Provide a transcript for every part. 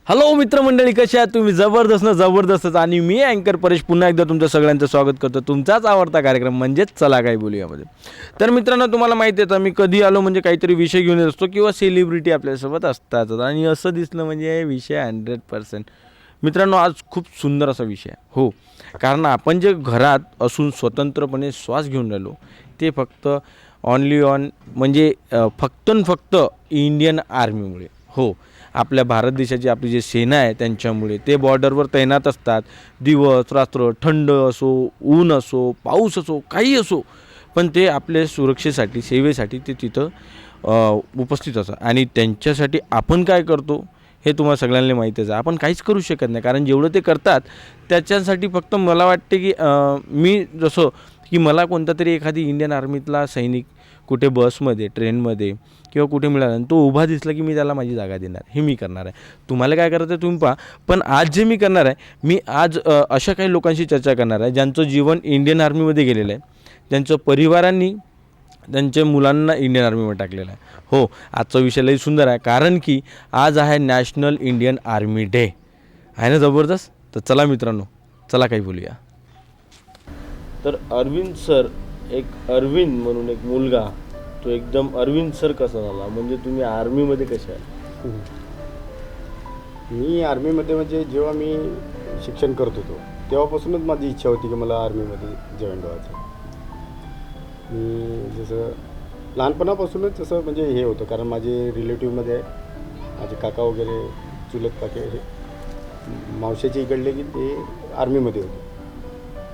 Hello मित्रमंडळी, कशा आहात तुम्ही? जबरदस्तच. आणि मी अँकर परेश पुन्हा एकदा तुमचं सगळ्यांचं स्वागत करतो तुमचाच आवडता कार्यक्रम म्हणजेच चला काय बोलूयामध्ये. तर मित्रांनो, तुम्हाला माहिती आहे मी कधी आलो म्हणजे काहीतरी विषय घेऊन येत असतो किंवा सेलिब्रिटी आपल्यासोबत असतातच. आणि असं दिसलं म्हणजे विषय 100%. मित्रांनो, आज खूप सुंदर असा विषय आहे. हो, कारण आपण जे घरात असून स्वतंत्रपणे श्वास घेऊन राहिलो ते फक्त ऑनली ऑन म्हणजे फक्त इंडियन आर्मीमुळे. हो, आपल्या भारत देशाची आपली जी सेना आहे त्यांच्यामुळे. ते बॉर्डरवर तैनात असतात दिवस रात्र, थंड असो, ऊन असो, पाऊस असो, काही असो, पण ते आपल्या सुरक्षेसाठी, सेवेसाठी ते तिथं उपस्थित असतात. आणि त्यांच्यासाठी आपण काय करतो हे तुम्हाला सगळ्यांना माहीतच आहे. आपण काहीच करू शकत नाही, कारण जेवढं ते करतात त्याच्यासाठी फक्त मला वाटते की मी जसं की मला कोणता तरी एखादी इंडियन आर्मीतला सैनिक कुठे बसमध्ये, ट्रेनमध्ये किंवा कुठे मिळाला आणि तो उभा दिसला की मी त्याला माझी जागा देणार. हे मी करणार आहे. तुम्हाला काय करायचं आहे तुम्ही पहा. पण आज जे मी करणार आहे, मी आज अशा काही लोकांशी चर्चा करणार आहे ज्यांचं जीवन इंडियन आर्मीमध्ये गेलेलं आहे, ज्यांचं परिवारांनी त्यांच्या मुलांना इंडियन आर्मीमध्ये टाकलेलं आहे. हो, आजचा विषय लई सुंदर आहे, कारण की आज आहे नॅशनल इंडियन आर्मी डे. आहे ना जबरदस्त? तर चला मित्रांनो, चला काही बोलूया. तर अरविंद सर, एक अरविंद म्हणून एक मुलगा, तो एकदम अरविंद सर कसा झाला? म्हणजे तुम्ही आर्मीमध्ये कसे आहे? मी आर्मीमध्ये म्हणजे जेव्हा मी शिक्षण करत होतो तेव्हापासूनच माझी इच्छा होती की मला आर्मीमध्ये जॉईन व्हायचं. मी जसं लहानपणापासूनच जसं म्हणजे हे होतं, कारण माझे रिलेटिव्हमध्ये माझे काका वगैरे, चुलत काके हे मावशाचे इकडले की ते आर्मीमध्ये होते.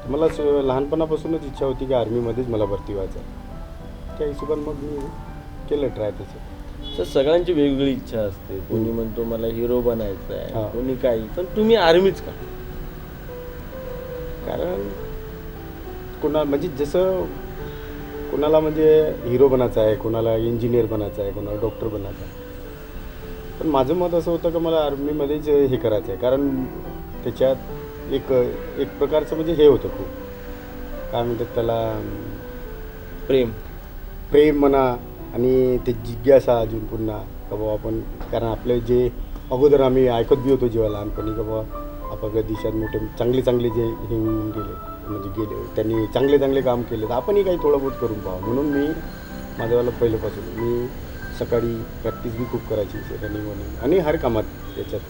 मला लहानपणापासूनच इच्छा होती की आर्मीमध्येच मला भरती व्हायचं. त्या हिशोबाने मग मी केलं ट्राय त्याचं. सर, सगळ्यांची वेगवेगळी इच्छा असते. कोणी म्हणतो मला हिरो बनायचं आहे, हां. कोणी काही, पण तुम्ही आर्मीच का? कारण म्हणजे जसं कोणाला म्हणजे हिरो बनायचं आहे, कोणाला इंजिनियर बनायचं आहे, कोणाला डॉक्टर बनायचं आहे. पण माझं मत असं होतं की मला आर्मीमध्येच हे करायचं आहे, कारण त्याच्यात एक प्रकारचं म्हणजे हे होतं खूप, काय म्हणतात त्याला, प्रेम म्हणा, आणि ते जिज्ञासा अजून पुन्हा का बाबा आपण, कारण आपले जे अगोदर आम्ही ऐकत बी होतो जेव्हा लहानपणी का बाबा आपल्या देशात मोठे चांगले जे हे होऊन गेले त्यांनी चांगले काम केले, तर आपणही काही थोडं बहुत करून पाहावं. म्हणून मी माझ्यावाला पहिल्यापासून मी सकाळी प्रॅक्टिस बी खूप करायची रनिंग आणि हर कामात याच्यात.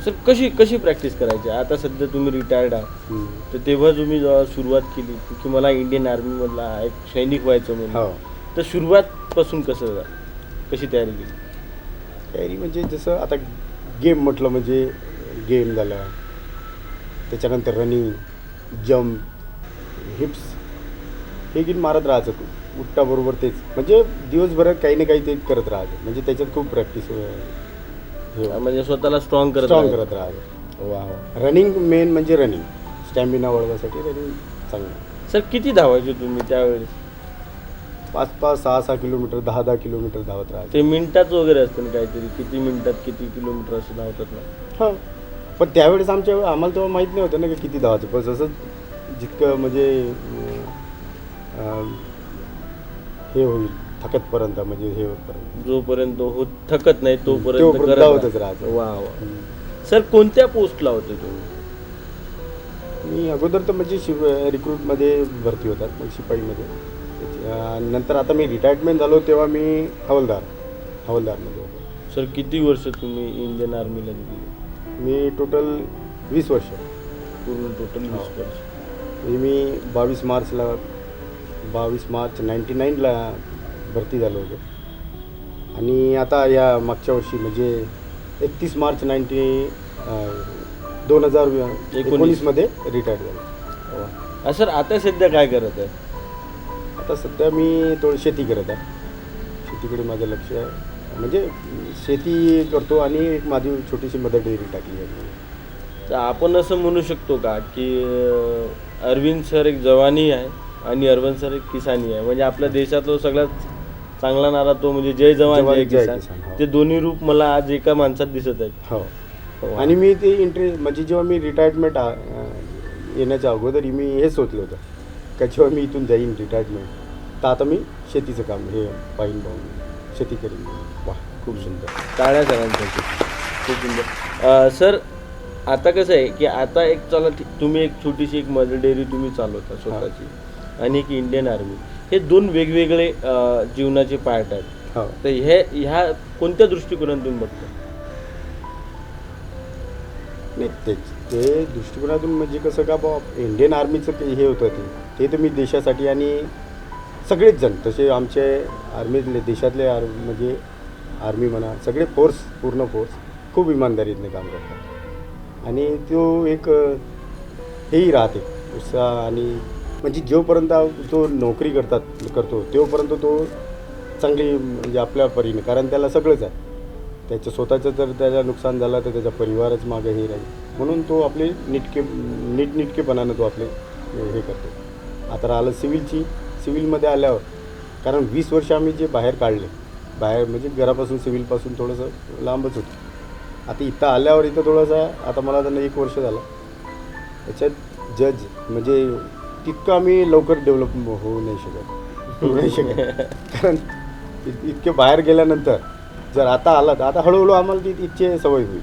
सर, कशी प्रॅक्टिस करायची? आता सध्या तुम्ही रिटायर्ड आहात, तर तेव्हा तुम्ही जेव्हा सुरुवात केली की मला इंडियन आर्मीमधला एक सैनिक व्हायचं म्हणून, हो, तर सुरुवातपासून कशी तयारी केली? तयारी म्हणजे जसं आता गेम म्हटलं म्हणजे गेम झाला, त्याच्यानंतर रनिंग, जम्प, हिप्स हे गिन मारत राहायचं, उठटाबरोबर तेच, म्हणजे दिवसभरात काही ना काही ते करत राहायचं. म्हणजे त्याच्यात खूप प्रॅक्टिस म्हणजे स्वतःला स्ट्रॉंग करत राहायचं. वा, रनिंग मेन म्हणजे रनिंग, स्टॅमिना वाढवायसाठी रनिंग चांगलं. सर, किती धावायचे तुम्ही त्यावेळेस? 5-5, 6-6 किलोमीटर, 10-10 किलोमीटर धावत राहायचं. ते मिनिटाचं वगैरे असतं ना काहीतरी, किती मिनिटात किती किलोमीटर असं धावतात ना? हां, पण त्यावेळेस आम्हाला तेव्हा माहीत नाही होतं ना की किती धावायचं. पण जसं जितकं म्हणजे हे होईल थकतपर्यंत, म्हणजे हे होतपर्यंत, जोपर्यंत थकत नाही तोपर्यंत धावतच राहायचं. वा. सर, कोणत्या पोस्टला होते तुम्ही? मी अगोदर तर म्हणजे रिक्रूटमध्ये भरती होतात, मग शिपाईमध्ये. नंतर आता मी रिटायरमेंट झालो तेव्हा मी हवालदारमध्ये होतो. सर, किती वर्ष तुम्ही इंडियन आर्मीला दिली? मी टोटल 20 वर्ष. पूर्ण टोटल 20 वर्ष. म्हणजे मी 22 मार्च 99ला भरती झालो होतो. आणि आता या मागच्या वर्षी म्हणजे 31 मार्च 2019मध्ये रिटायर झालो. सर, आता सध्या काय करत आहे? आता सध्या मी थोडं शेती करत आहे. शेतीकडे माझं लक्ष आहे, म्हणजे शेती करतो आणि एक माझी छोटीशी मदर डेअरी टाकली आहे. तर आपण असं म्हणू शकतो का की अरविंद सर एक जवानी आहे आणि अरविंद सर एक किसानी आहे? म्हणजे आपल्या देशातला सगळ्यात चांगला नारा तो म्हणजे जय जवान जय किसान. हो. ते दोन्ही रूप मला आज एका माणसात दिसत आहेत. हो. आणि मी ते म्हणजे जेव्हा मी रिटायरमेंट येण्याच्या अगोदर मी हे सोचलं होतं का जेव्हा मी इथून जाईन रिटायरमेंट, तर आता मी शेतीचं काम हे पाहिन, शेती करीन. वा, खूप सुंदर. टाळ्या सगळ्यांसाठी. खूप सुंदर. सर आता कसं आहे की आता एक चला तुम्ही एक छोटीशी एक मदर डेअरी तुम्ही चालवता स्वतःची आणि एक इंडियन आर्मी, हे दोन वेगवेगळे जीवनाचे पार्ट आहेत. हो. तर ह्या कोणत्या दृष्टिकोनातून तुम्ही बघता? नाही ते दृष्टिकोनातून म्हणजे कसं का बा इंडियन आर्मीचं हे होतं ते तर मी देशासाठी आणि सगळेच जण तसे आमचे आर्मीतले देशातले म्हणजे आर्मी म्हणा सगळे फोर्स पूर्ण फोर्स खूप इमानदारीने काम करतात आणि तो एक हेही राहते उत्साह आणि म्हणजे जोपर्यंत तो नोकरी करतो तोपर्यंत तो चांगली म्हणजे आपल्या परीने कारण त्याला सगळंच आहे त्याचं स्वतःचं जर त्याला नुकसान झालं तर त्याचा परिवारच मागे हे राहील म्हणून तो आपले नीटनेटकेपणानं तो आपले हे करतो. आता राहिलं सिव्हिलमध्ये आल्यावर कारण 20 वर्ष आम्ही जे बाहेर काढले म्हणजे घरापासून सिव्हिलपासून थोडंसं लांबच होतं. आता इथं आल्यावर इथं थोडंसं आता मला त्यांना 1 वर्ष झालं त्याच्यात जज म्हणजे तितकं आम्ही लवकर डेव्हलप होऊ नाही शकत कारण इतके बाहेर गेल्यानंतर जर आता आला तर आता हळूहळू आम्हाला ती इच्छे सवय होईल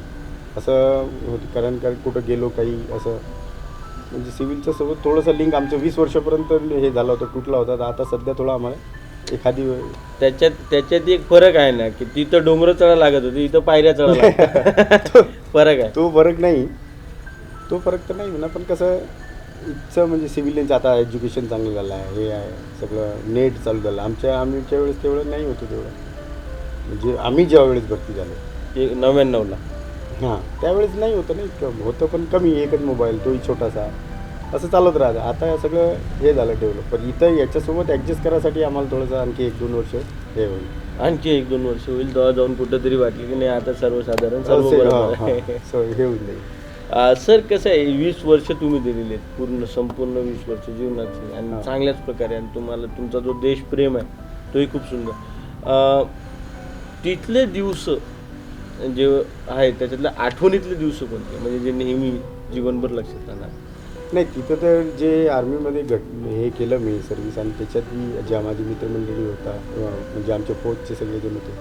असं होती कारण कुठं गेलो काही असं म्हणजे सिव्हिलच्या सोबत थोडंसं लिंक आमचं 20 वर्षापर्यंत हे झालं होतं तुटला होता तर आता सध्या थोडा आम्हाला एखादी त्याच्यात एक फरक आहे ना की तिथं डोंगर चढा लागत होती इथं पायऱ्या चढा लागत फरक आहे. तो फरक तर नाही म्हणा पण कसं इथचं म्हणजे सिव्हिलियनचं आता एज्युकेशन चांगलं झालं आहे हे आहे सगळं नेट चालू झालं आमच्या वेळेस तेवढं नाही होतं तेवढं म्हणजे आम्ही ज्या वेळेस भरती झालो 99ला हां त्यावेळेस नाही होतं नाही होतं पण कमी एकच मोबाईल तोही छोटासा असं चालत राहतं. आता सगळं हे झालं डेव्हलप पण इथं याच्यासोबत ॲडजस्ट करायसाठी आम्हाला थोडंसं आणखी 1-2 वर्ष हे होईल आणखी 1-2 वर्ष होईल तेव्हा जाऊन कुठंतरी वाटलं की नाही आता सर्वसाधारण सर्व बरोबर आहे. हे होऊन जाईल. सर कसं आहे 20 वर्ष तुम्ही दिलेली आहेत संपूर्ण 20 वर्ष जीवनाची आणि चांगल्याच प्रकारे आणि तुम्हाला तुमचा जो देशप्रेम आहे तोही खूप सुंदर. तिथले दिवस जे आहे त्याच्यातल्या आठवणीतले दिवस कोणते म्हणजे जे नेहमी जीवनभर लक्षात राहणार? नाही तिथं तर जे आर्मीमध्ये हे केलं मी सर्व्हिस आणि त्याच्यात मी ज्या माझी मित्रमंडळी होता म्हणजे आमच्या फौजचे सगळे जण होते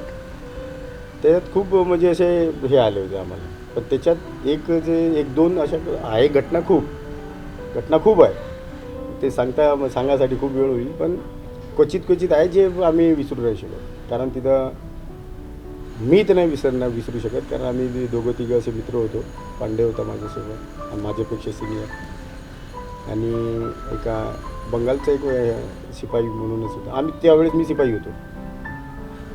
त्याच्यात खूप म्हणजे असे हे आले होते आम्हाला पण त्याच्यात एक दोन अशा आहे घटना खूप आहे ते सांगायसाठी खूप वेळ होईल पण क्वचित आहे जे आम्ही विसरू नाही शकत कारण तिथं मी तर नाही विसरू शकत कारण आम्ही 2-3 असे मित्र होतो. पांडे होता माझ्यासोबत माझ्यापेक्षा सिनियर आणि एका बंगालचा एक शिपाई म्हणूनच होता आम्ही त्यावेळेस मी शिपाई होतो.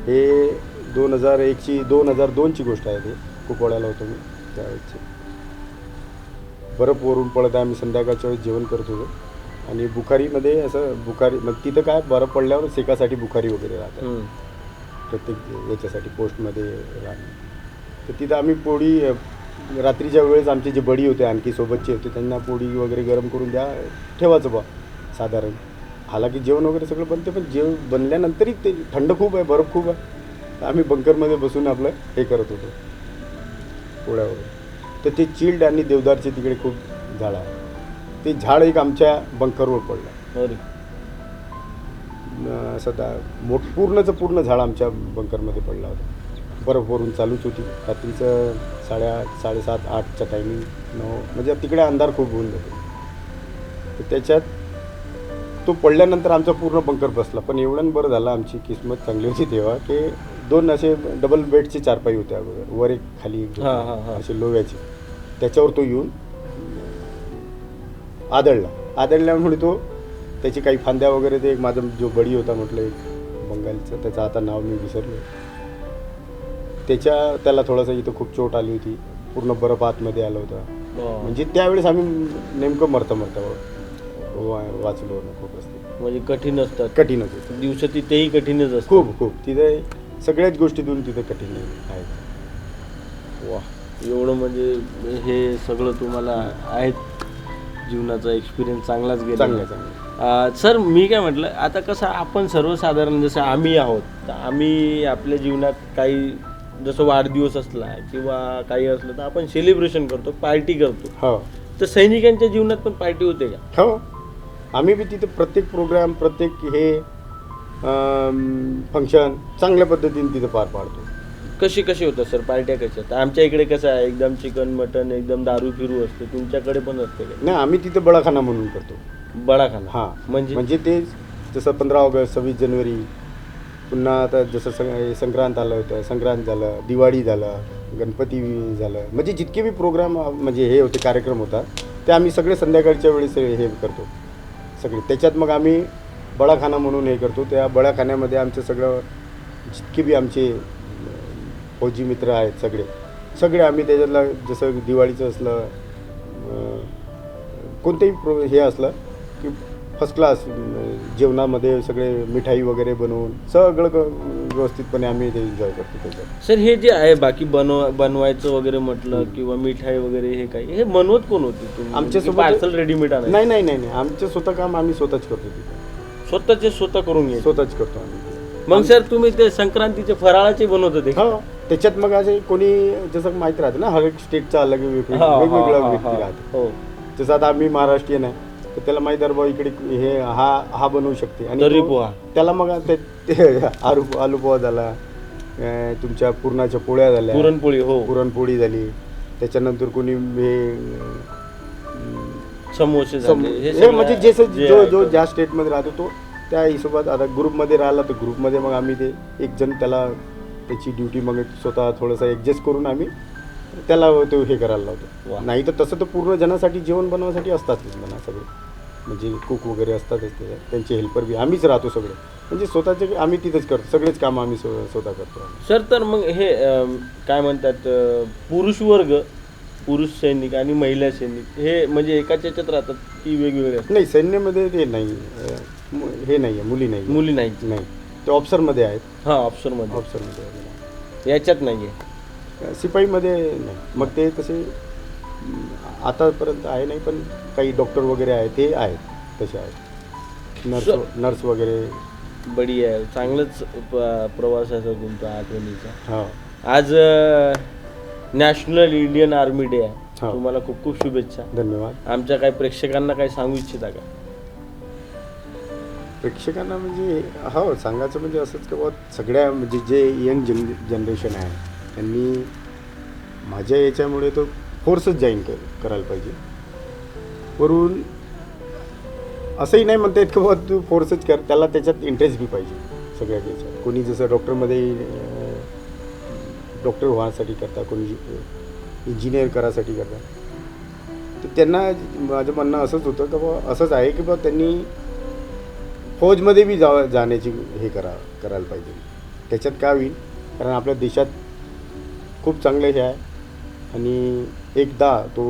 हे 2002ची गोष्ट आहे ते कुपवाड्याला होतो मी त्यावेळेची बर्फ वरून पडत आहे आम्ही संध्याकाळच्या वेळेस जेवण करत होतो आणि बुखारीमध्ये मग तिथं काय बर्फ पडल्यावर शेकासाठी बुखारी वगैरे राहतात प्रत्येक याच्यासाठी पोस्टमध्ये राहणं तर तिथं आम्ही पोळी रात्रीच्या वेळेस आमचे जे बडी होते आणखी सोबतचे होते त्यांना पोळी वगैरे गरम करून ठेवायचं बा साधारण हालाकी जेवण वगैरे सगळं बनते पण जेवण बनल्यानंतरही ते थंड खूप आहे बर्फ खूप आहे तर आम्ही बंकरमध्ये बसून आपलं हे करत होतो पोळ्या वगैरे तर ते चिल्ड आणि देवदारचे तिकडे खूप झाड आहे ते झाड एक आमच्या बंकरवर पडलं असं पूर्ण झाड आमच्या बंकरमध्ये पडला होता बर्फवरून चालूच होती रात्रीचं 7:30-8चा टायमिंग 9 म्हणजे तिकडे अंधार खूप होऊन जातो तर त्याच्यात तो पडल्यानंतर आमचा पूर्ण बंकर बसला पण एवढं बरं झालं आमची किस्मत चांगली होती तेव्हा की 2 असे डबल बेडचे चारपाई होते अगोदर वर एक खाली एक असे लोह्याचे त्याच्यावर तो येऊन आदळल्यामुळे तो त्याची काही फांद्या वगैरे ते एक माझा जो बडी होता म्हटलं एक बंगालचं त्याचं आता नाव मी विसरलो त्याला थोडंसं इथं खूप चोट आली होती पूर्ण बर्फ आतमध्ये आला होता म्हणजे त्यावेळेस आम्ही नेमकं मरता वाचलो ना खूप असते म्हणजे कठीणच होतं दिवस तेही कठीणच असतं खूप तिथे सगळ्याच गोष्टीतून तिथे कठीण आहेत. वा एवढं म्हणजे हे सगळं तुम्हाला आहेत जीवनाचा एक्सपिरियन्स चांगलाच गेला चांगलं. सर मी काय म्हटलं आता कसं आपण सर्वसाधारण जसं आम्ही आहोत तर आम्ही आपल्या जीवनात काही जसं वाढदिवस असला किंवा काही असलं तर आपण सेलिब्रेशन करतो पार्टी करतो. हो तर सैनिकांच्या जीवनात पण पार्टी होते का? हो आम्ही बी तिथे प्रत्येक प्रोग्राम प्रत्येक हे फंक्शन चांगल्या पद्धतीने तिथं पार पाडतो कशी कशी होतात सर पार्ट्या कशा आहेत? आमच्या इकडे कसं आहे एकदम चिकन मटन एकदम दारू फिरू असते, तुमच्याकडे पण असते का? नाही, आम्ही तिथे बडाखाना म्हणून करतो. बडाखाना हां, म्हणजे म्हणजे ते जसं 15 ऑगस्ट 26 जानेवारी, पुन्हा आता जसं संक्रांत आलं होतं, संक्रांत झालं, दिवाळी झालं, गणपती झालं, म्हणजे जितके बी प्रोग्राम म्हणजे हे होते कार्यक्रम होता ते आम्ही सगळे संध्याकाळच्या वेळेस हे करतो सगळे. त्याच्यात मग आम्ही बडाखाना म्हणून हे करतो. त्या बडाखान्यामध्ये आमचं सगळं जितके बी आमचे फौजी मित्र आहेत सगळे आम्ही त्याच्यातलं जसं दिवाळीचं असलं कोणतेही हे असलं की फर्स्ट क्लास जेवणामध्ये सगळे मिठाई वगैरे बनवून सगळं व्यवस्थितपणे आम्ही ते एन्जॉय करतो त्याच्यात. सर हे जे आहे बाकी बनवायचं वगैरे म्हटलं किंवा मिठाई वगैरे हे काही हे बनवत कोण होते तुम्ही? आमच्यासोबत पार्सल रेडीमेड आहे? नाही, आमचं स्वतः काम आम्ही स्वतःच करतो तिथे. स्वतःचे स्वतः करून घ्यायचे? स्वतःच करतो आम्ही. मग सर तुम्ही ते संक्रांतीचे फराळाचे बनवत होते? हो, त्याच्यात मग असे कोणी जसं माहिती राहतं ना, हर एक स्टेटचा अलग वेगवेगळा व्यक्ती राहतो. हो, जसं आता आम्ही महाराष्ट्रीयन आहे तर त्याला माहिती आहे बाबा इकडे हे हा बनवू शकते आणि तर्री तो- पोहा. त्याला मग आलू पोहा झाला, तुमच्या पुरणाच्या पोळ्या झाल्या, पुरणपोळी. हो, पुरणपोळी झाली, त्याच्यानंतर कोणी हे समोसे झाले, हे हे सगळं म्हणजे जे जो item. ज्या स्टेटमध्ये राहतो तो त्या हिशोबात. आता ग्रुपमध्ये राहिला तर ग्रुपमध्ये मग आम्ही ते एक जण त्याला त्याची ड्युटी मग स्वतः थोडंसं ॲडजस्ट करून आम्ही त्याला तो हे करायला वा. लावतो. नाही तर तसं तर पूर्ण जणांसाठी जेवण बनवण्यासाठी असतातच म्हणा सगळे, म्हणजे कुक वगैरे असतातच त्याच्यात, त्यांचे हेल्पर बी आम्हीच राहतो सगळे, म्हणजे स्वतःचे आम्ही तिथेच करतो, सगळेच काम आम्ही स्वतः करतो. सर तर मग हे काय म्हणतात पुरुष वर्ग, पुरुष सैनिक आणि महिला सैनिक हे म्हणजे एकाच याच्यात राहतात की वेगवेगळे असतात? नाही, सैन्यामध्ये ते नाही, हे नाही आहे, मुली नाही, मुली नाही. नाही, ते ऑफिसरमध्ये आहेत. हां, ऑप्शनमध्ये. ऑफिसरमध्ये याच्यात नाही आहे. शिपाईमध्ये नाही. मग ते तसे आतापर्यंत आहे नाही, पण काही डॉक्टर वगैरे आहेत ते आहेत, तसे आहेत, नर्स वगैरे. बढिया आहे, चांगलंच प्रवास आहे सर तुमचा आठवणीचा. हो, आज नॅशनल इंडियन आर्मी डे आहे. हो. तुम्हाला खूप खूप शुभेच्छा. धन्यवाद. आमच्या काही प्रेक्षकांना काही सांगू इच्छिता का? प्रेक्षकांना म्हणजे हो सांगायचं म्हणजे असंच की सगळ्या म्हणजे जे यंग जनरेशन आहे त्यांनी माझ्या याच्यामुळे तो फोर्सच जॉईन करायला पाहिजे. वरून असंही नाही म्हणता येत की बाबा तू फोर्सच कर, त्याला त्याच्यात इंटरेस्ट बी पाहिजे सगळ्या याच्यात. कोणी जसं डॉक्टरमध्ये डॉक्टर व्हायसाठी करता, कोणी इंजिनियर करायसाठी करता. तर त्यांना माझं म्हणणं असंच होतं की बाबा असंच आहे की बाबा त्यांनी फौजमध्ये बी जाण्याची हे करायला पाहिजे. त्याच्यात काय होईल, कारण आपल्या देशात खूप चांगलं हे आहे आणि एकदा तो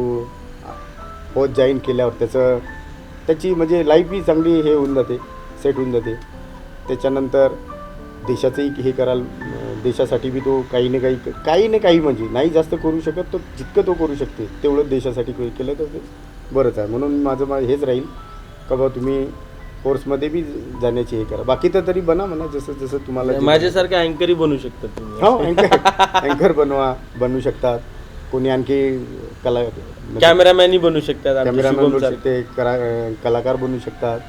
फौज जॉईन केल्यावर त्याची म्हणजे लाईफही चांगली हे होऊन जाते, सेट होऊन जाते. त्याच्यानंतर देशाचंही हे करायला, देशासाठी बी तो काही ना काही म्हणजे नाही जास्त करू शकत, तो जितकं तो करू शकते तेवढं देशासाठी केलं तर ते बरंच आहे. म्हणून माझं हेच राहील का बाबा तुम्ही फोर्समध्ये बी जाण्याची हे करा. बाकी तर तरी बना म्हणा, जसं तुम्हाला माझ्यासारख्या अँकरही बनू शकतात तुम्ही. हो, अँकर बनवू शकतात. कोणी आणखी कॅमेरामॅनही बनू शकतात, कॅमेरामॅन बनू शकते, कलाकार बनू शकतात,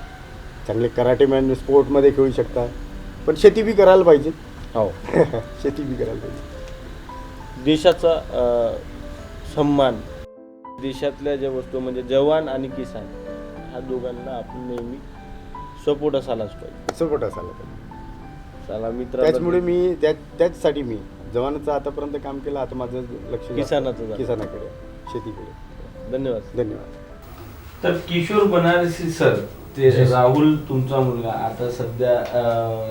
चांगले कराटेमॅन स्पोर्टमध्ये खेळू शकतात. पण शेती बी करायला पाहिजे. हो. शेती बी करायला पाहिजे. देशाचा सन्मान, देशातल्या ज्या वस्तू म्हणजे जवान आणि किसान ह्या दोघांना आपण नेहमी सपोर्ट असायलाच पाहिजे. सपोर्ट असायला पाहिजे. चला मित्र, त्याचमुळे मी त्याचसाठी मी जवानाचं आतापर्यंत काम केलं. आता माझं लक्ष किसानाकडे, शेतीकडे. धन्यवाद. तर किशोर बनारसी सर, ते राहुल तुमचा मुलगा आता सध्या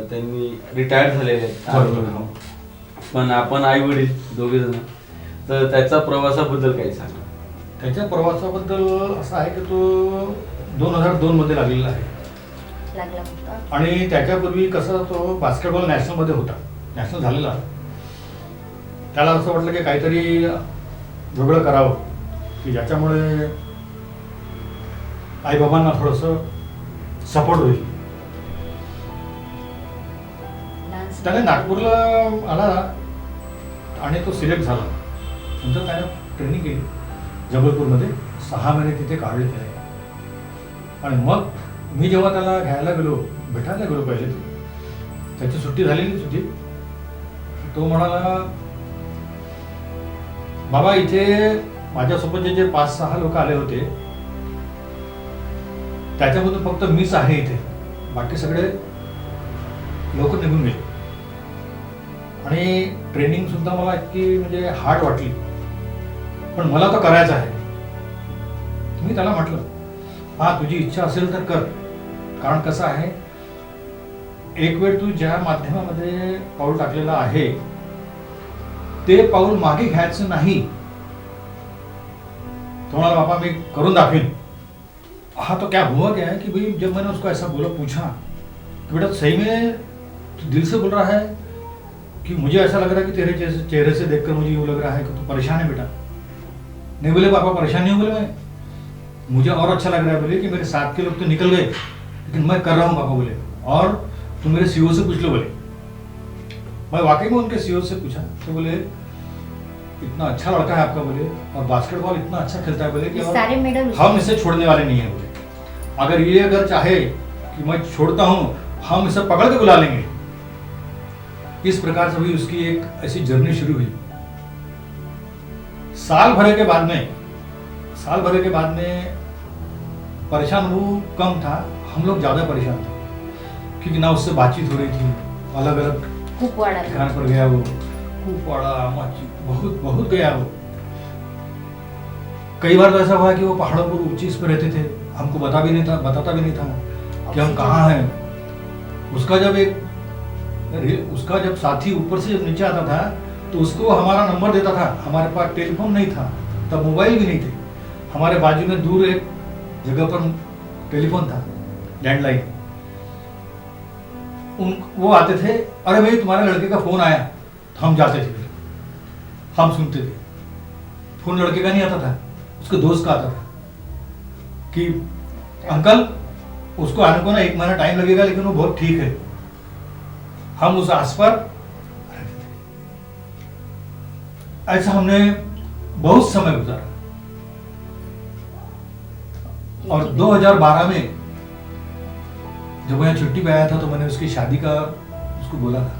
त्यांनी रिटायर झालेले आहेत, पण आपण आई वडील दोघे जण, तर त्याचा प्रवासाबद्दल काही सांगा. त्याच्या प्रवासाबद्दल असं आहे की तो 2002 मध्ये लागलेला आहे आणि त्याच्यापूर्वी कसं तो बास्केटबॉल नॅशनलमध्ये होता, नॅशनल झालेला. त्याला असं वाटलं की काहीतरी वेगळं करावं की ज्याच्यामुळे आईबाबांना थोडंसं सपोर्ट होईल. त्याने नागपूरला आला आणि तो सिलेक्ट झाला. नंतर त्याने ट्रेनिंग केली जबलपूरमध्ये, 6 महिने तिथे काढले त्याने. आणि मग मी जेव्हा त्याला भेटायला गेलो पहिले, त्याची सुट्टी झालेली होती. तो म्हणाला बाबा इथे माझ्यासोबत जे 5-6 लोक आले होते त्याच्यामधून फक्त मीच आहे इथे, बाकी सगळे लोक निघून गेले. आणि ट्रेनिंग सुद्धा मला इतकी म्हणजे हार्ड वाटली, पण मला तो करायचा आहे. मी त्याला म्हटलं, हा तुझी इच्छा असेल तर कर, कारण कसं आहे, एक वेळ तू ज्या माध्यमामध्ये पाऊल टाकलेलं आहे ते पाऊल मागे घ्यायचं नाही. तो म्हणाला, बाबा मी करून दाखवीन. हाँ तो क्या हुआ क्या है कि भाई जब मैंने उसको ऐसा बोला, पूछा कि बेटा सही में तू दिल से बोल रहा है कि मुझे ऐसा लग रहा है कि तेरे चेहरे से देखकर मुझे यूँ लग रहा है कि तू परेशान है बेटा. नहीं बोले पापा परेशान नहीं हो, बोले मैं, मुझे और अच्छा लग रहा है बोले कि मेरे साथ के लोग तो निकल गए लेकिन मैं कर रहा हूँ पापा बोले, और तुम मेरे सीईओ से पूछ लो बोले. मैं वाकई में उनके सीईओ से पूछा तो बोले इतना अच्छा लड़का है आपका बोले, और बास्केटबॉल इतना अच्छा खेलता है बोले कि सारे मेडल हम इसे छोड़ने वाले नहीं है बोले. अगर चाहे कि मैं छोड़ता हूँ, हम इसे पकड़ के बुला लेंगे. इस प्रकार से भी उसकी एक ऐसी जर्नी शुरू हुई. साल भर के बाद में परेशान वो कम था, हम लोग ज्यादा परेशान थे, क्योंकि ना उससे बातचीत हो रही थी. अलग अलग ठिकान पर गया वो, कुपवाड़ा, माची, बहुत गया वो. कई बार तो ऐसा हुआ कि वो पहाड़ों पर ऊंची पर रहते थे, हमको बताता भी नहीं था कि हम कहाँ हैं. उसका जब साथी ऊपर से जब नीचे आता था तो उसको हमारा नंबर देता था. हमारे पास टेलीफोन नहीं था, तब मोबाइल भी नहीं थे. हमारे बाजू में दूर एक जगह पर टेलीफोन था, लैंडलाइन. वो आते थे, अरे भाई तुम्हारे लड़के का फोन आया, तो हम जाते थे, हम सुनते थे. फोन लड़के का नहीं आता था, उसके दोस्त का आता था कि अंकल उसको आने को ना 1 महीना टाइम लगेगा लेकिन वो बहुत ठीक है. हम उस आस पर रहते थे. ऐसा हमने बहुत समय गुजारा. और 2012 में जब मैं छुट्टी पे आया था तो मैंने उसकी शादी का उसको बोला था.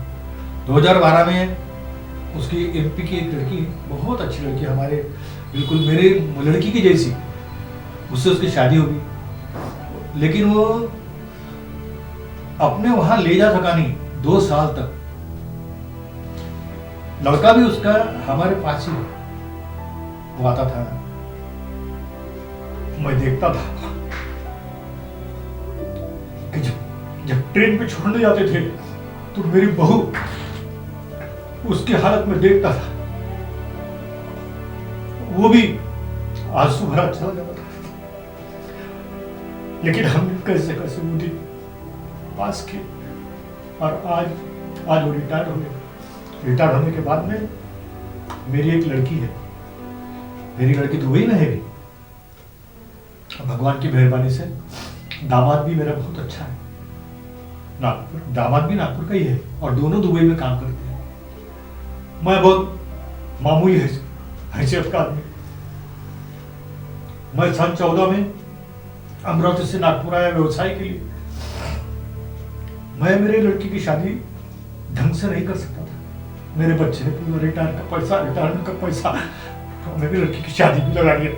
2012 में उसकी एमपी की एक लड़की, बहुत अच्छी लड़की, हमारे बिल्कुल मेरे लड़की की जैसी, उससे उसकी शादी होगी. लेकिन वो अपने वहां ले जा सका नहीं 2 साल तक. लड़का भी उसका हमारे पास ही, वो आता था, मैं देखता था कि जब ट्रेन पे छोड़ने जाते थे तो मेरी बहू उसकी हालत में देखता था, वो भी आंसू भरा चला जाता था. लेकिन हमने कैसे कैसे वो दिन पास किए. और आज वो रिटायर हो गए. रिटायर होने के बाद में मेरी एक लड़की है, मेरी लड़की दुबई में है भी. भगवान की मेहरबानी से दामाद भी मेरा बहुत अच्छा है. दामाद भी नागपुर का ही है और दोनों दुबई में काम करते हैं. मैं बहुत मामूली हैसियत का आदमी. मैं सन 14 में अमरावती से नागपुर आया व्यवसाय के लिए. मैं मेरे लड़की की शादी ढंग से नहीं कर सकता था. मेरे बच्चे ने पूरा रिटायरमेंट का पैसा तो मेरी लड़की की शादी भी लगा दिया.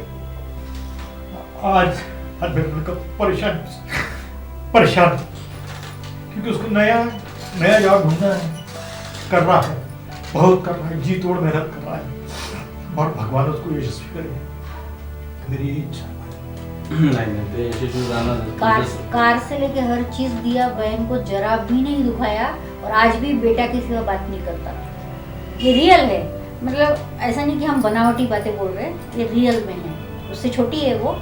आज मेरा लड़का परेशान क्योंकि उसको नया जॉब ढूंढना है. कर रहा है, बहुत कर रहा है, जी तोड़ मेहनत कर रहा है और भगवान उसको यशस्वी करे. मेरी यही इच्छा है. नाही ते यशस्वी राहणार. कार से लेके हर चीज दिया, बहन को जरा भी नहीं दुखाया, और आज भी बेटा के सिवा बात नहीं करता. ये रियल है, मतलब ऐसा नहीं कि हम बनावटी बातें बोल रहे हैं, ये रियल में है. उससे छोटी है वो,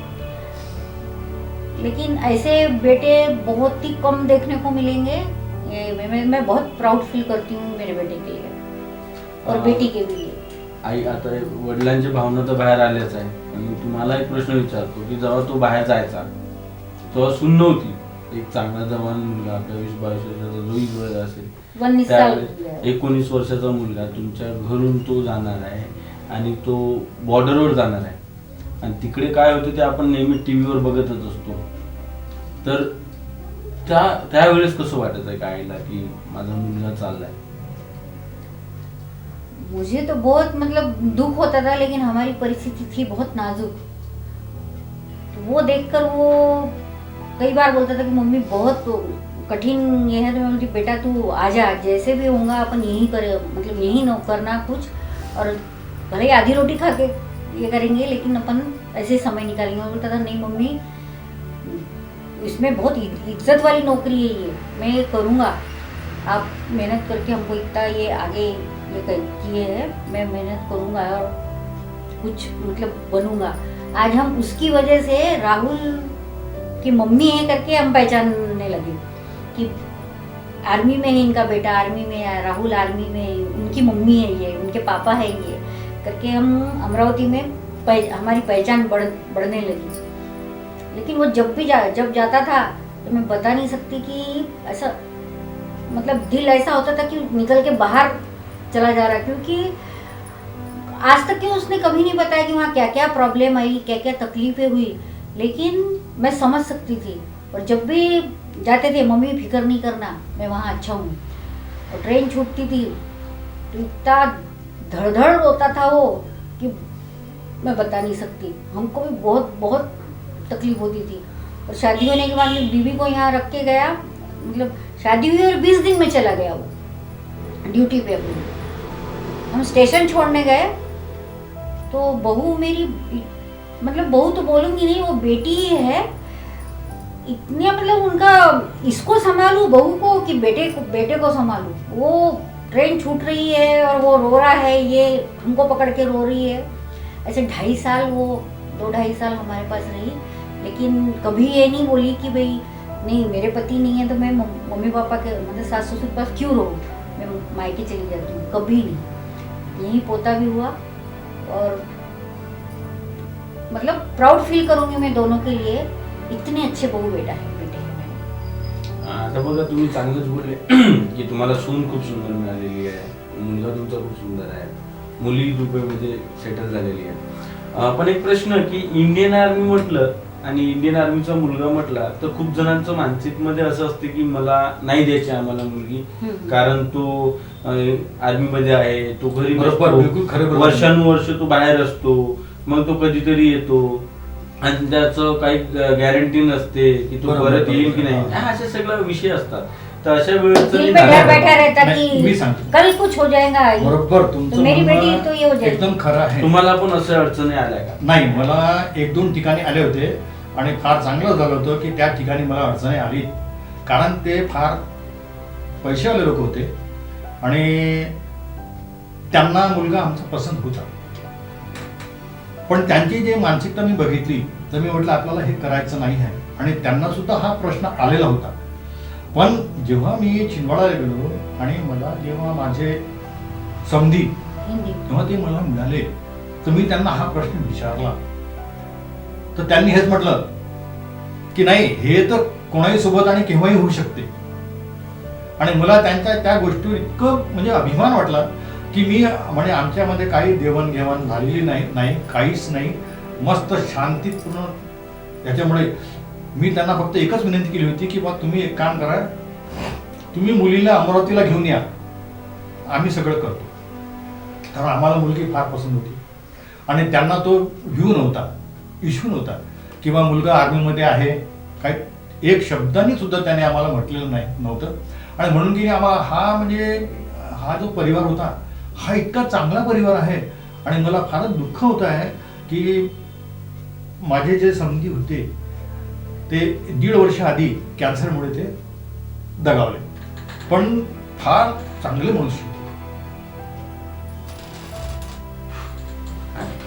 लेकिन ऐसे बेटे बहुत ही कम देखने को मिलेंगे. मैं बहुत प्राउड फील करती हूँ मेरे बेटे के लिए और बेटी के भी लिए. आई आता वडिलांची भावना तर बाहेर आल्याच आहे. आणि तुम्हाला एक प्रश्न विचारतो की जेव्हा तो बाहेर जायचा तेव्हा सून नव्हती. एक चांगला जवान मुलगा, आपल्या 20-22 वर्षाचा जो असेल, 19 वर्षाचा मुलगा तुमच्या घरून तो जाणार आहे आणि तो बॉर्डरवर जाणार आहे. आणि तिकडे काय होते ते आपण नेहमी टीव्हीवर बघतच असतो. तर त्यावेळेस कसं वाटत आहे आईला की माझा मुलगा चाललाय? मुझे तो बहुत मतलब दुख होता था, लेकिन हमारी परिस्थिति थी बहुत नाजुक। तो वो देखकर वो कई बार बोलता था कि मम्मी बहुत कठिन ये है। तो मैं बोलती बेटा तू आजा, जैसे भी होगा अपन यही करे, मतलब यही न करना कुछ, और भले ही आधी रोटी खा के ये करेंगे लेकिन अपन ऐसे समय निकालेंगे। वो बोलता था नहीं मम्मी, इसमें बहुत इज्जत वाली नौकरी है ये, मैं ये करूँगा, आप मेहनत करके हमको इतना ये आगे ये किए है, मैं मेहनत करूँगा और कुछ मतलब बनूँगा। आज हम उसकी वजह से राहुल की मम्मी है करके हम पहचानने लगे कि आर्मी में है इनका बेटा, आर्मी में है, राहुल आर्मी में है, उनकी मम्मी है ये, उनके पापा है ये करके हम अमरावती में हमारी पहचान बढ़ने लगी। लेकिन वो जब जाता था तो मैं बता नहीं सकती कि ऐसा मतलब दिल ऐसा होता था कि निकल के बाहर चला जा रहा, क्योंकि आज तक क्यों उसने कभी नहीं बताया कि वहाँ क्या क्या प्रॉब्लम आई, क्या क्या तकलीफें हुई, लेकिन मैं समझ सकती थी। और जब भी जाते थे मम्मी फिक्र नहीं करना, मैं वहाँ अच्छा हूँ। और ट्रेन छूटती थी तो इतना धड़धड़ रोता था वो कि मैं बता नहीं सकती। हमको भी बहुत बहुत तकलीफ होती थी। और शादी होने के बाद में बीवी को यहाँ रख के गया, मतलब शादी हुई और 20 दिन में चला गया वो ड्यूटी पे अपनी। हम स्टेशन छोड़ने गए तो बहू मेरी, मतलब बहू तो बोलूँगी नहीं, वो बेटी ही है, इतने मतलब उनका इसको संभालूं बहू को कि बेटे को संभालूं। वो ट्रेन छूट रही है और वो रो रहा है, ये हमको पकड़ के रो रही है। ऐसे 2.5 साल वो 2-2.5 साल हमारे पास रही, लेकिन कभी ये नहीं बोली कि भाई नहीं मेरे पति नहीं है तो मैं मम्मी पापा के मतलब सास ससुर के पास क्यों रहूँ, मैं मायके चली जाती हूँ, कभी नहीं। यही पोता भी हुआ और मतलब प्राउड फील करूँगी मैं दोनों के लिए, इतने अच्छे बहू बेटे हैं मेरे। आता बघा तुम्ही चांगलंच बोलले की तुम्हाला सून खूप सुंदर मिळालेली आहे, मुलगा तुमचा खूप सुंदर आहे, मुली दुबईमध्ये सेटल झालेली आहे। पण एक प्रश्न की इंडियन आर्मी म्हटलं आणि इंडियन आर्मीचा मुलगा म्हटला तर खूप जणांचं मानसिक मध्ये असं असते की मला नाही द्यायची आम्हाला मुलगी, कारण तो आर्मी मध्ये आहे, तो घरी नसतो, वर्षानुवर्ष तो बाहेर असतो, मग तो कधीतरी येतो आणि त्याचं काही गॅरंटी नसते की तो परत येईल की नाही, असे सगळे विषय असतात। तर अशा वेळेस दिल में डर बैठा रहता कि मी सांगतो कल कुछ हो जाएगा, बरोबर तुमचं तो मेरी बेटी म्हणणं तो ये हो जाएगी। एकदम खरं आहे। तुम्हाला पण असं अडचणी आल्या का? नाही, मला 1-2 ठिकाणी आले होते आणि फार चांगलं झालं होतं की त्या ठिकाणी मला अडचणी आली, कारण ते फार पैसेवाले लोक होते आणि त्यांना मुलगा आमचा पसंत होता, पण त्यांची जे मानसिकता मी बघितली तर मी म्हटलं आपल्याला हे करायचं नाही आहे, आणि त्यांना सुद्धा हा प्रश्न आलेला होता। पण जेव्हा मी छिंदवाडाला गेलो आणि मला जेव्हा माझे समधी तेव्हा ते मला मिळाले तर मी त्यांना हा प्रश्न विचारला, तर त्यांनी हेच म्हटलं की नाही हे तर कोणाही सोबत आणि केव्हाही होऊ शकते। आणि मला त्यांच्या त्या गोष्टीवर इतकं म्हणजे अभिमान वाटला की मी म्हणजे आमच्यामध्ये काही देवाणघेवाण झालेली नाही, काहीच नाही, मस्त शांतीपूर्ण। त्याच्यामुळे मी त्यांना फक्त एकच विनंती केली होती की बा तुम्ही एक काम करा, तुम्ही मुलीला अमरावतीला घेऊन या, आम्ही सगळं करतो। कारण आम्हाला मुलगी फार पसंत होती आणि त्यांना तो व्ह्यू नव्हता, इश्यू नव्हता किंवा मुलगा आर्मीमध्ये आहे, काही एक शब्दाने सुद्धा त्याने आम्हाला म्हटलेलं नव्हतं। आणि म्हणून की आम्हाला हा म्हणजे हा जो परिवार होता हा इतका चांगला परिवार आहे। आणि मला फारच दुःख होत आहे की माझे जे समधी होते ते 1.5 वर्ष आधी कॅन्सरमुळे ते दगावले, पण फार चांगले मनुष्य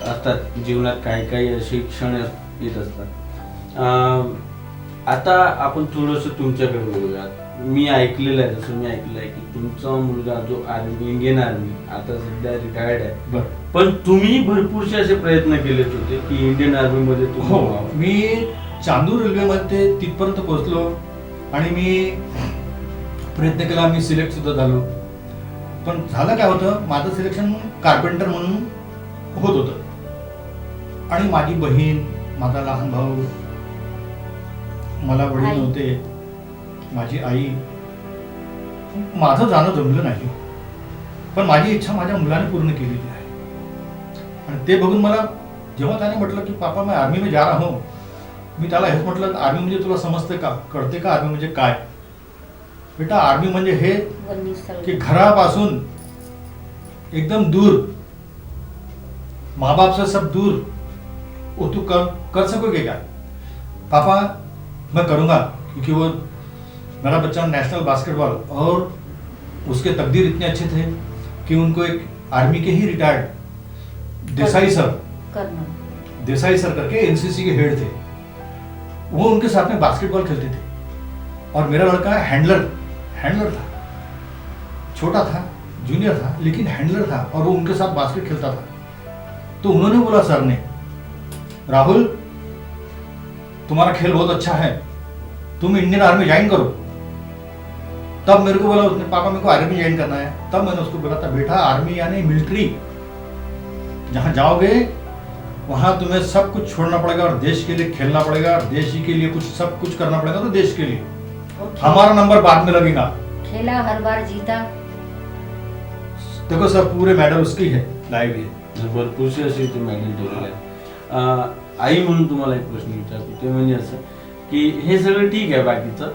असतात जीवनात, काही काही असे क्षण येत असतात। आता आपण थोडंसं तुमच्याकडे बघूयात। मी ऐकलेलं आहे, जसं मी ऐकलं आहे की तुमचा मुलगा जो आर्मी, इंडियन आर्मी, आता सध्या रिटायर्ड आहे, पण तुम्ही भरपूरसे असे प्रयत्न केलेच होते की इंडियन आर्मी मध्ये तुम्ही हो, मी चांदूर रेल्वेमध्ये तिथपर्यंत पोहोचलो आणि मी प्रयत्न केला, मी सिलेक्ट सुद्धा झालो। पण झालं काय होतं, माझं सिलेक्शन कार्पेंटर म्हणून होत होतं आणि माझी बहीण, माझा लहान भाऊ, मला वडील नव्हते, माझी आई, माझं जाणं जमलं नाही। पण माझी इच्छा माझ्या मुलाने पूर्ण केलेली आहे. आणि ते बघून मला जेव्हा त्याने म्हटलं की पापा मैं आर्मी में जा रहा हूं, मी त्याला हेच म्हटलं आर्मी म्हणजे तुला समजते का, कळते का आर्मी म्हणजे काय? बेटा आर्मी म्हणजे हे की घरापासून एकदम दूर, माँ बाप से सब दूर, वो तू कर सकोगे क्या? पापा मैं करूंगा, क्योंकि वो मेरा बच्चा नेशनल बास्केटबॉल, और उसके तकदीर इतने अच्छे थे कि उनको एक आर्मी के ही रिटायर्ड देसाई सर करके एनसीसी के हेड थे, वो उनके साथ में बास्केटबॉल खेलते थे. और मेरा लड़का हैंडलर था, छोटा था, जूनियर था, लेकिन हैंडलर था, और वो उनके साथ बास्केट खेलता था. तो उन्होंने बोला सर ने, राहुल तुम्हारा खेल बहुत अच्छा है, तुम इंडियन आर्मी ज्वाइन करो. तब मेरे को बोला उसने, पापा मेरे को आर्मी ज्वाइन करना है. तब मैंने उसको बोला था, बेटा आर्मी यानी मिलिट्री, जहां जाओगे वहां तुम्हें सब कुछ छोड़ना पड़ेगा और देश के लिए खेलना पड़ेगा, और देश ही के लिए कुछ सब कुछ करना पड़ेगा. तो देश के लिए हमारा नंबर बाद में लगेगा. खेला, हर बार जीता. देखो सर पूरे मेडल उसकी है, लाइव है. भरपूरशी अशी ते मेडल ठेवलेले आहे. आई म्हणून तुम्हाला एक प्रश्न विचारतो, ते म्हणजे असं की हे सगळं ठीक आहे बाकीचं,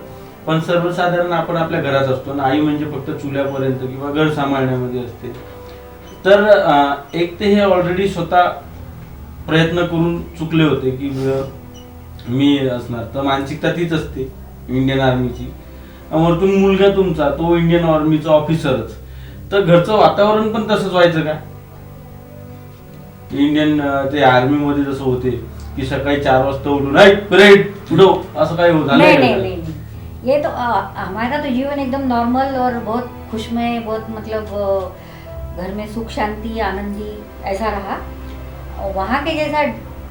पण सर्वसाधारण आपण आपल्या घरात असतो ना, आई म्हणजे फक्त चुल्यापर्यंत किंवा घर सांभाळण्यामध्ये असते. तर एक ते हे ऑलरेडी स्वतः प्रयत्न करून चुकले होते की मी असणार, तर मानसिकता तीच असते इंडियन आर्मीची. वरतून मुलगा तुमचा तो इंडियन आर्मीचा ऑफिसरच, तर घरचं वातावरण पण तसंच व्हायचं का? इंडियन ते आर्मी मध्ये जसं होते की सकाळी 4 वाजता उठून परेड उठो, असं काही होत नहीं नहीं नहीं नहीं, ये तो हमारा तो जीवन एकदम नॉर्मल और बहुत खुशमय, बहुत मतलब घर में सुख शांति आनंदी ऐसा रहा. वहाँ के जैसा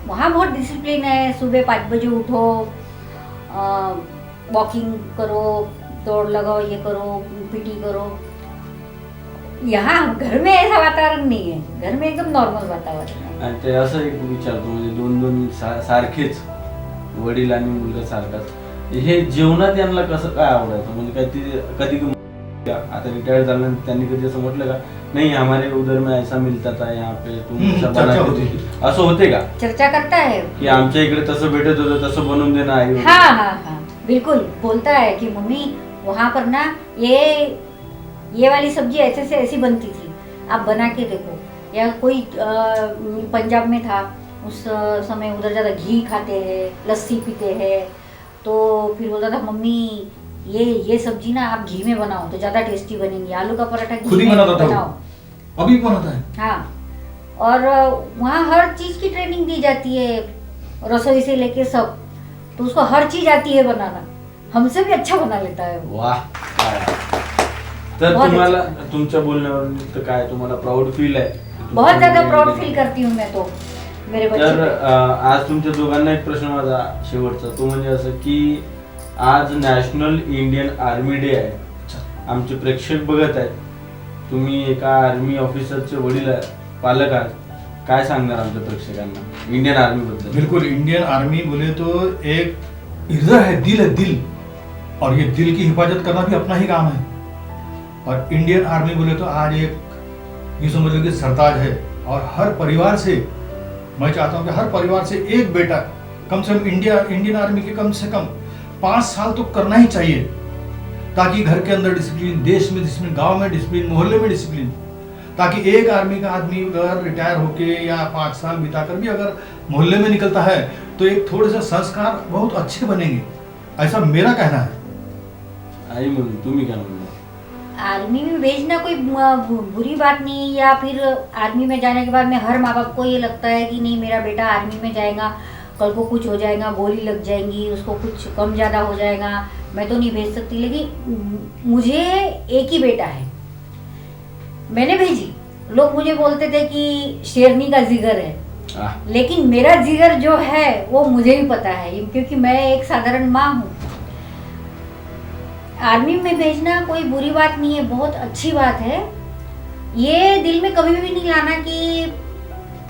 वहाँ बहुत डिसिप्लिन है. सुबह 5 बजे उठो, वॉकिंग करो, दौड़ लगाओ, ये करो, पीटी करो. यहाँ घर में ऐसा वातावरण नहीं है. घर में एकदम नॉर्मल वातावरण है. आणि ते असं एक विचारतो, म्हणजे दोन सारखेच वडील आणि मुलगा सारखाच, हे जेवणात यांना कसं काय आवडायचं? म्हणजे काय ते कधी आता रिटायर झाल्यानंतर त्यांनी कधी असं म्हटलं का, नहीं हमारे उधर में ऐसा मिलता था, यहाँ पे तुम ऐसा बना के देती, असं होते का? चर्चा करता है की आमच्या इकडे तसं भेटत होतं, तसं बनवून देणं आई वगैरे. हाँ हाँ हाँ बिल्कुल बोलता है कि मम्मी वहाँ पर ना ये वाली सब्जी ऐसे से ऐसी बनती थी, आप बना के देखो. या कोई पंजाब में था उस समय, उधर ज़्यादा घी खाते हैं, लस्सी पीते हैं, तो फिर बोलता था मम्मी ये सब्जी ना आप घी में बनाओ तो ज़्यादा टेस्टी बनेंगी. आलू का पराठा घी खुद ही में बनाता था बनाओ. अभी बनाता है. हाँ, और वहाँ हर चीज़ की ट्रेनिंग दी जाती है, रसोई से लेके सब, तो उसको हर चीज़ आती है बनाना. हमसे भी अच्छा बना लेता है वो. वाह. तर बहुत तुम्हाला अच्छा. तुमच्या बोलण्यावरून तर काय तुम्हाला प्राऊड फील आहे? बहुत ज़्यादा प्राउड फील करती हूँ मैं तो मेरे बच्चे तर पे. आज तुमच्या दोघांना एक प्रश्न माझा शेवटचा, तो म्हणजे असं की आज नॅशनल इंडियन आर्मी डे आहे. आमचे प्रेक्षक बघत आहेत, तुम्ही एका आर्मी ऑफिसरचे वडील आहे, पालक आहात, काय सांगणार आमच्या प्रेक्षकांना इंडियन आर्मी बद्दल? बिल्कुल, इंडियन आर्मी बोले तो एक हृदय है, दिल है, दिल, और ये दिल की हिफाजत करना भी अपना ही काम है. और इंडियन आर्मी बोले तो आज एक ये समझ लो कि सरताज है. और हर परिवार से मैं चाहता हूँ कि हर परिवार से एक बेटा कम से कम इंडियन आर्मी के कम से कम 5 साल तो करना ही चाहिए, ताकि घर के अंदर डिसिप्लिन, देश में डिसिप्लिन, गांव में डिसिप्लिन, मोहल्ले में डिसिप्लिन, ताकि एक आर्मी का आदमी अगर रिटायर होके या 5 साल बिताकर भी अगर मोहल्ले में निकलता है तो एक थोड़े से संस्कार बहुत अच्छे बनेंगे, ऐसा मेरा कहना है. आई म्हणून तुम्ही काय म्हणणार? आर्मी में भेजना कोई बुरी बात नहीं, या फिर आर्मी में जाने के बाद में हर माँ बाप को ये लगता है कि नहीं मेरा बेटा आर्मी में जाएगा, कल को कुछ हो जाएगा, गोली लग जाएंगी, उसको कुछ कम ज़्यादा हो जाएगा, मैं तो नहीं भेज सकती. लेकिन मुझे एक ही बेटा है, मैंने भेजी. लोग मुझे बोलते थे कि शेरनी का जिगर है, लेकिन मेरा जिगर जो है वो मुझे भी पता है, क्योंकि मैं एक साधारण माँ हूँ. आर्मी में भेजना कोई बुरी बात नहीं है, बहुत अच्छी बात है. ये दिल में कभी भी नहीं लाना कि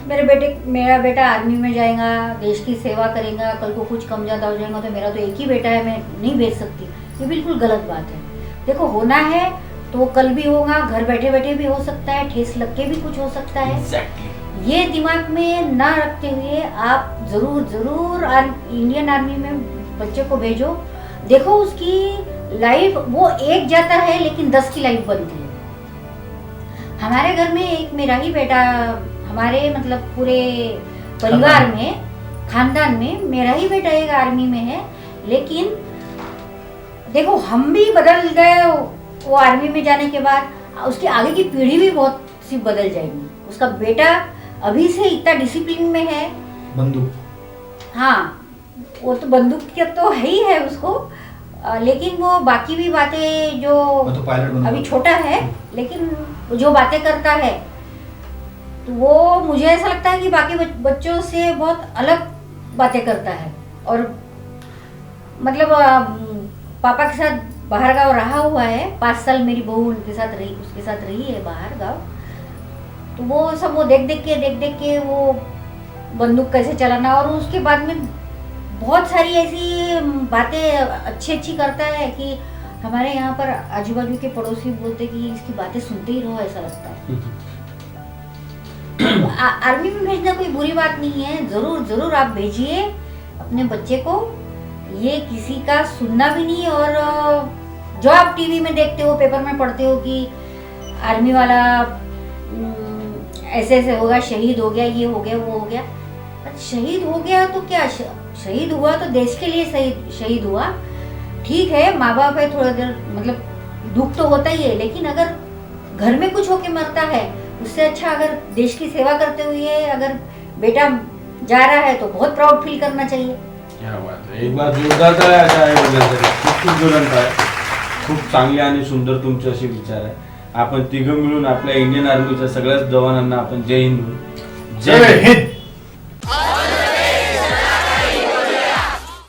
मेरा बेटा आर्मी में जाएगा, देश की सेवा करेगा, कल को कुछ कम ज़्यादा हो जाएगा तो मेरा तो एक ही बेटा है, मैं नहीं भेज सकती. ये बिल्कुल गलत बात है. देखो होना है तो वो कल भी होगा, घर बैठे बैठे भी हो सकता है, ठेस लग के भी कुछ हो सकता है। ये दिमाग में ना रखते हुए आप जरूर जरूर इंडियन आर्मी में बच्चे को भेजो। देखो उसकी लाइफ, वो एक जाता है लेकिन 10 की लाइफ बनती है। हमारे घर में एक मेरा ही बेटा, हमारे मतलब पूरे परिवार में, खानदान में मेरा ही बेटा एक आर्मी में है, लेकिन देखो हम भी बदल गए वो आर्मी में जाने के बाद, उसकी आगे की पीढ़ी भी बहुत सी बदल जाएगी। उसका बेटा अभी से इतना डिसिप्लिन में है। बंदूक, हाँ वो तो बंदूक के तो है ही है उसको, लेकिन वो बाकी भी बातें जो तो पायलट बनूंगा। अभी छोटा है, लेकिन जो बातें करता है तो वो मुझे ऐसा लगता है कि बाकी बच्चों से बहुत अलग बातें करता है। और मतलब पापा के साथ बाहर गाँव रहा हुआ है, 5 साल मेरी बहू उसके साथ रही है बाहर गाँव। तो वो सब वो देख देख के वो बंदूक कैसे चलाना, और उसके बाद में बहुत सारी ऐसी बातें अच्छी करता है कि हमारे यहाँ पर आजू बाजू के पड़ोसी बोलते कि इसकी बातें सुनते ही रहो, ऐसा लगता है। आर्मी में भेजना कोई बुरी बात नहीं है, जरूर जरूर आप भेजिए अपने बच्चे को। ये किसी का सुनना भी नहीं। और जो आप टीवी में देखते हो, पेपर में पढ़ते हो कि आर्मी वाला ऐसे ऐसे होगा, शहीद हो गया, ये हो गया, वो हो गया। शहीद हो गया तो क्या, शहीद हुआ तो देश के लिए शहीद हुआ, ठीक है। माँ बाप है, थोड़ा देर मतलब दुख तो होता ही है, लेकिन अगर घर में कुछ होके मरता है उससे अच्छा अगर देश की सेवा करते हुए अगर बेटा जा रहा है तो बहुत प्राउड फील करना चाहिए। क्या बात आहे, एक बार जोरदार टाळ्या अशा आहे वगैरे, खूप ज्वलंत आहे, खूप चांगले आणि सुंदर तुमचे असे विचार आहे। आपण तिघं मिळून आपल्या इंडियन आर्मीच्या सगळ्याच जवानांना आपण जय हिंद म्हणू। जय हिंद।